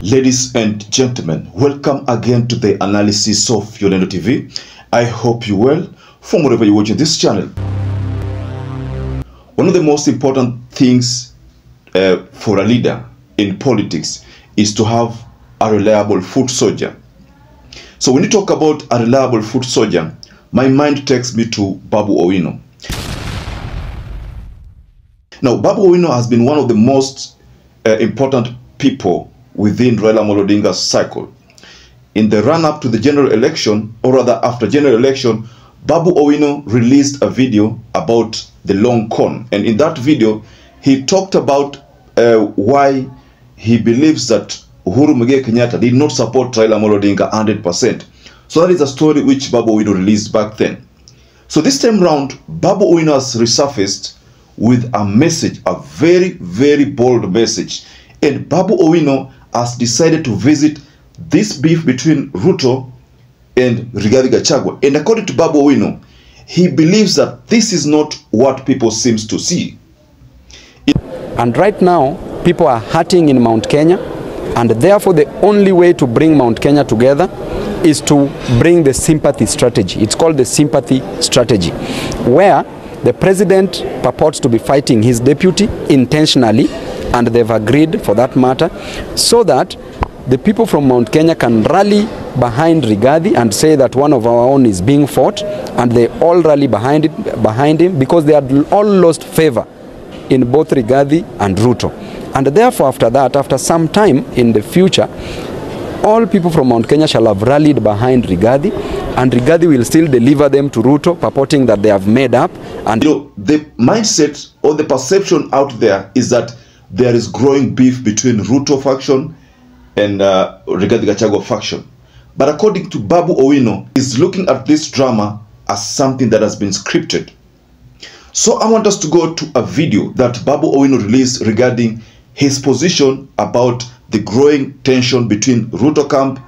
Ladies and gentlemen, welcome again to the analysis of YOLENO TV. I hope you well from wherever you're watching this channel. One of the most important things for a leader in politics is to have a reliable foot soldier. So when you talk about a reliable foot soldier, my mind takes me to BABU OWINO. Now, BABU OWINO has been one of the most important people within Raila Amolo Odinga's cycle. In the run-up to the general election, or rather after general election, BABU OWINO released a video about the long con. And in that video, he talked about why he believes that Uhuru Muigai Kenyatta did not support Raila Amolo Odinga 100%. So that is a story which BABU OWINO released back then. So this time round, BABU OWINO has resurfaced with a message, a very, very bold message. And BABU OWINO has decided to visit this beef between Ruto and RUTO-GACHGUA. And according to BABU OWINO, he believes that this is not what people seems to see. And right now, people are hurting in Mount Kenya, and therefore the only way to bring Mount Kenya together is to bring the sympathy strategy. It's called the sympathy strategy, where the president purports to be fighting his deputy intentionally, and they've agreed for that matter, so that the people from Mount Kenya can rally behind Rigathi and say that one of our own is being fought, and they all rally behind him because they had all lost favor in both Rigathi and Ruto. And therefore after that, after some time in the future, all people from Mount Kenya shall have rallied behind Rigathi, and Rigathi will still deliver them to Ruto, purporting that they have made up. And you know, the mindset or the perception out there is that there is growing beef between Ruto faction and RUTO-GACHGUA faction. But according to BABU OWINO, is looking at this drama as something that has been scripted. So I want us to go to a video that BABU OWINO released regarding his position about the growing tension between Ruto camp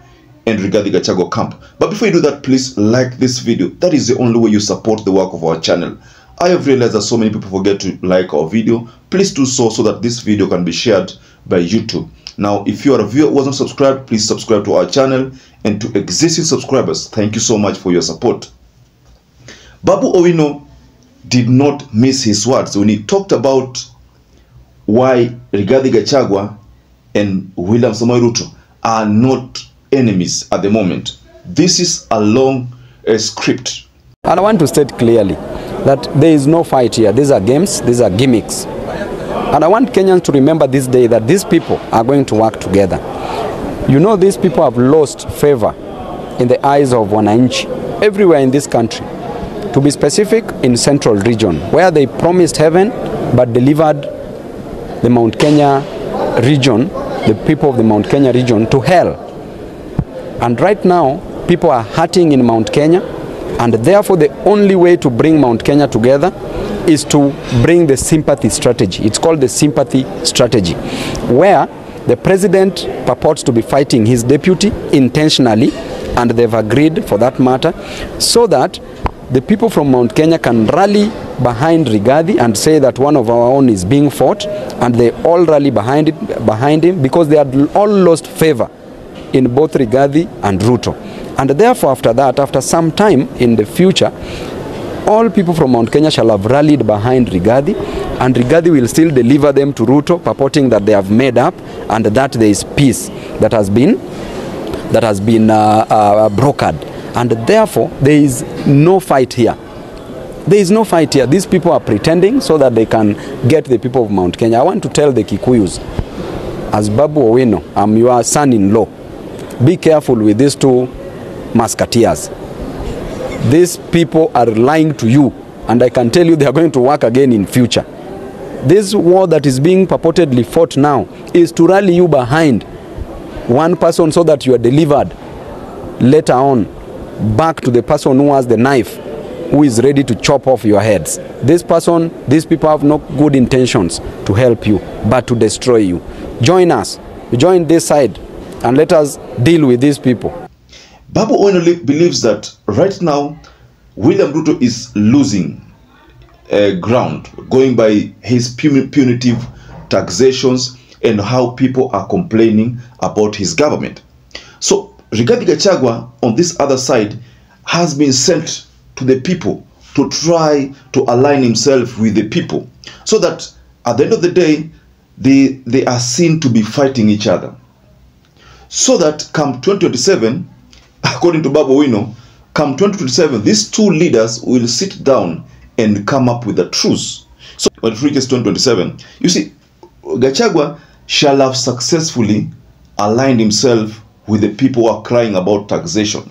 and RUTO-GACHGUA camp. But before you do that, please like this video. That is the only way you support the work of our channel. I have realized that so many people forget to like our video. Please do so that this video can be shared by YouTube. Now, if you are a viewer who wasn't subscribed, please subscribe to our channel. And to existing subscribers, thank you so much for your support. BABU OWINO did not miss his words when he talked about why RUTO-GACHGUA and William Samoei Ruto are not enemies at the moment. This is a long script. And I want to state clearly that there is no fight here. These are games, these are gimmicks. And I want Kenyans to remember this day that these people are going to work together. You know, these people have lost favor in the eyes of wananchi everywhere in this country. To be specific, in Central Region, where they promised heaven but delivered the Mount Kenya region, the people of the Mount Kenya region, to hell. And right now, people are hurting in Mount Kenya, and therefore the only way to bring Mount Kenya together is to bring the sympathy strategy. It's called the sympathy strategy, where the president purports to be fighting his deputy intentionally, and they've agreed for that matter, so that the people from Mount Kenya can rally behind Rigathi and say that one of our own is being fought, and they all rally behind him because they had all lost favor in both Rigathi and Ruto. And therefore after that, after some time in the future, all people from Mount Kenya shall have rallied behind Rigathi, and Rigathi will still deliver them to Ruto, purporting that they have made up and that there is peace that has been brokered. And therefore there is no fight here. There is no fight here. These people are pretending so that they can get the people of Mount Kenya. I want to tell the Kikuyus, as BABU OWINO, I'm your son-in-law, be careful with these two musketeers. These people are lying to you, and I can tell you they are going to work again in future. This war that is being purportedly fought now is to rally you behind one person so that you are delivered later on back to the person who has the knife, who is ready to chop off your heads. These people have no good intentions to help you, but to destroy you. Join us. Join this side, and let us deal with these people. BABU OWINO believes that right now William Ruto is losing ground, going by his punitive taxations and how people are complaining about his government. So Rigathi Gachagua on this other side has been sent to the people to try to align himself with the people, so that at the end of the day they are seen to be fighting each other, so that come 2027, according to BABU OWINO, come 2027 these two leaders will sit down and come up with a truce. So when it reaches 2027, you see, Gachagua shall have successfully aligned himself with the people who are crying about taxation.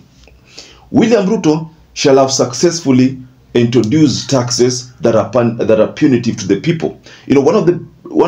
William Ruto shall have successfully introduced taxes that are punitive to the people. You know, one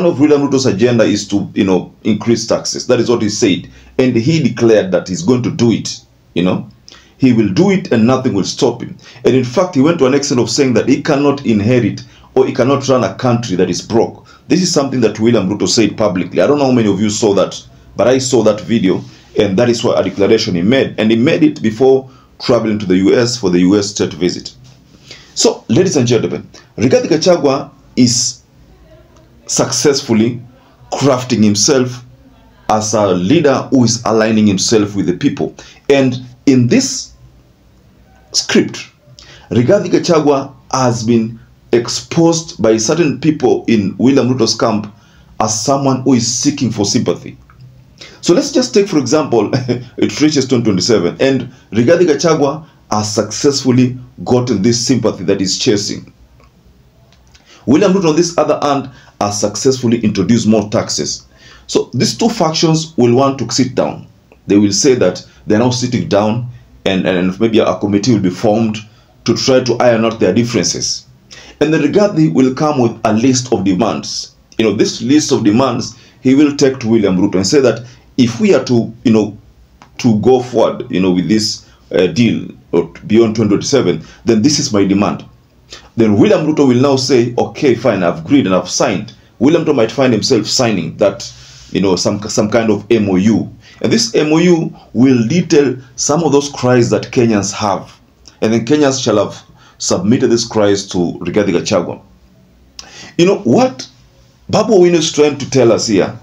of William Ruto's agenda is to, you know, increase taxes. That is what he said, and he declared that he's going to do it. You know, he will do it and nothing will stop him. And in fact, he went to an extent of saying that he cannot inherit or he cannot run a country that is broke. This is something that William Ruto said publicly. I don't know how many of you saw that, but I saw that video, and that is what a declaration he made. And he made it before traveling to the US for the US state visit. So, ladies and gentlemen, Rigathi Gachagua is successfully crafting himself as a leader who is aligning himself with the people. And in this script, Rigathi Gachagua has been exposed by certain people in William Ruto's camp as someone who is seeking for sympathy. So let's just take, for example, it reaches 2027, and Rigathi Gachagua has successfully gotten this sympathy that is chasing. William Ruto, on this other hand, has successfully introduced more taxes. So these two factions will want to sit down. They will say that they're now sitting down, and maybe a committee will be formed to try to iron out their differences. And then Rigathi will come with a list of demands. You know, this list of demands he will take to William Ruto and say that if we are to, you know, to go forward, you know, with this deal or beyond 2027, then this is my demand. Then William Ruto will now say, okay, fine, I've agreed and I've signed. William Ruto might find himself signing that, you know, some kind of MOU. And this MOU will detail some of those cries that Kenyans have. And then Kenyans shall have submitted these cries to Rigathi Gachagua. You know, what BABU OWINO is trying to tell us here,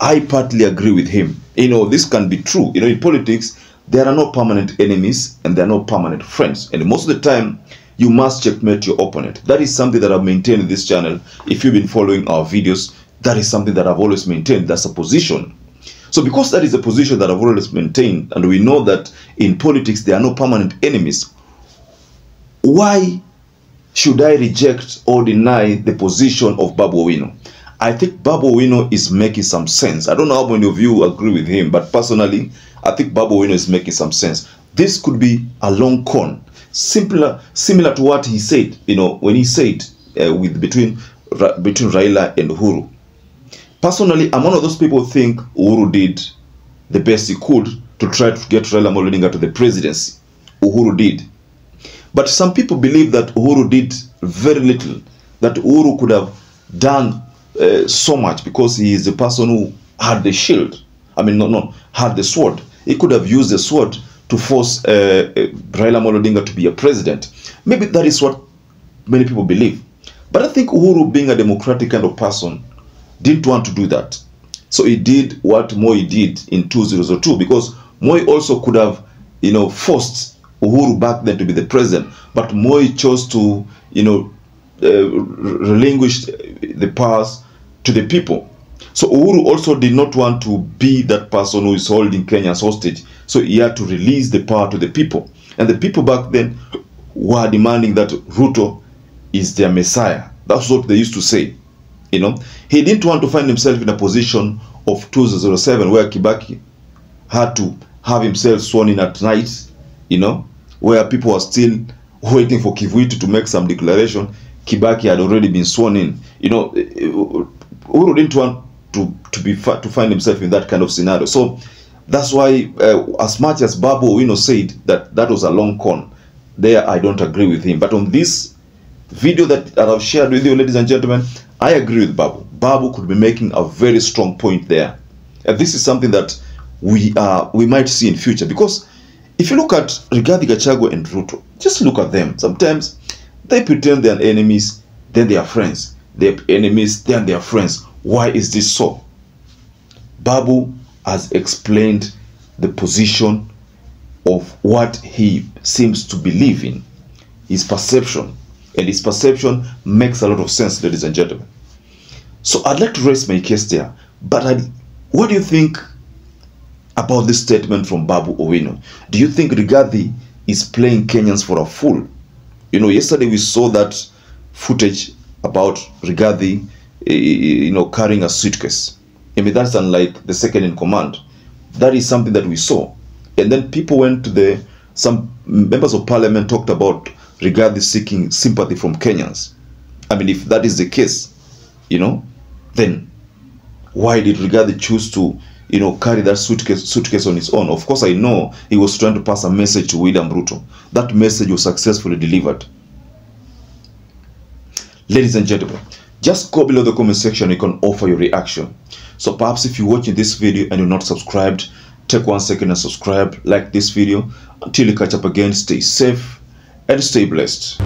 I partly agree with him. You know, this can be true. You know, in politics, there are no permanent enemies and there are no permanent friends. And most of the time, you must checkmate your opponent. That is something that I've maintained in this channel. If you've been following our videos, that is something that I've always maintained. That's a position. So because that is a position that I've always maintained, and we know that in politics, there are no permanent enemies, why should I reject or deny the position of BABU OWINO? I think BABU OWINO is making some sense. I don't know how many of you agree with him, but personally, I think BABU OWINO is making some sense. This could be a long con, similar to what he said, you know, when he said between Raila and Uhuru. Personally, I'm one of those people who think Uhuru did the best he could to try to get Raila Odinga to the presidency. Uhuru did. But some people believe that Uhuru did very little, that Uhuru could have done so much because he is the person who had the shield. I mean, had the sword. He could have used the sword to force Raila Odinga to be a president. Maybe that is what many people believe. But I think Uhuru, being a democratic kind of person, didn't want to do that. So he did what Moi did in 2002, because Moi also could have, you know, forced Uhuru back then to be the president, but Moi chose to, you know, relinquish the powers to the people. So Uhuru also did not want to be that person who is holding Kenyans hostage. So he had to release the power to the people. And the people back then were demanding that Ruto is their messiah. That's what they used to say. You know, he didn't want to find himself in a position of 2007 where Kibaki had to have himself sworn in at night, you know, where people were still waiting for Kivuitu to make some declaration. Kibaki had already been sworn in. You know, Uhuru didn't want to find himself in that kind of scenario. So that's why, as much as BABU OWINO said that was a long con, there I don't agree with him. But on this video that I've shared with you, ladies and gentlemen, I agree with BABU. BABU could be making a very strong point there. And this is something that we might see in future. Because if you look at Rigathi Gachagua and Ruto, just look at them. Sometimes they pretend they are enemies, then they are friends. They're enemies, then they are friends. Why is this so? Babu has explained the position of what he seems to believe in, his perception, and his perception makes a lot of sense, ladies and gentlemen. So I'd like to raise my case there, but what do you think about this statement from Babu Owino? Do you think Rigathi is playing Kenyans for a fool? You know, yesterday we saw that footage about Rigathi, carrying a suitcase. I mean, that's unlike the second in command. That is something that we saw. And then people went to some members of parliament talked about Rigathi seeking sympathy from Kenyans. I mean, if that is the case, then why did Rigathi choose to, carry that suitcase on his own? Of course, I know he was trying to pass a message to William Ruto. That message was successfully delivered. Ladies and gentlemen, just go below the comment section. You can offer your reaction. So perhaps if you're watching this video and you're not subscribed, take 1 second and subscribe, like this video. Until you catch up again, stay safe and stay blessed.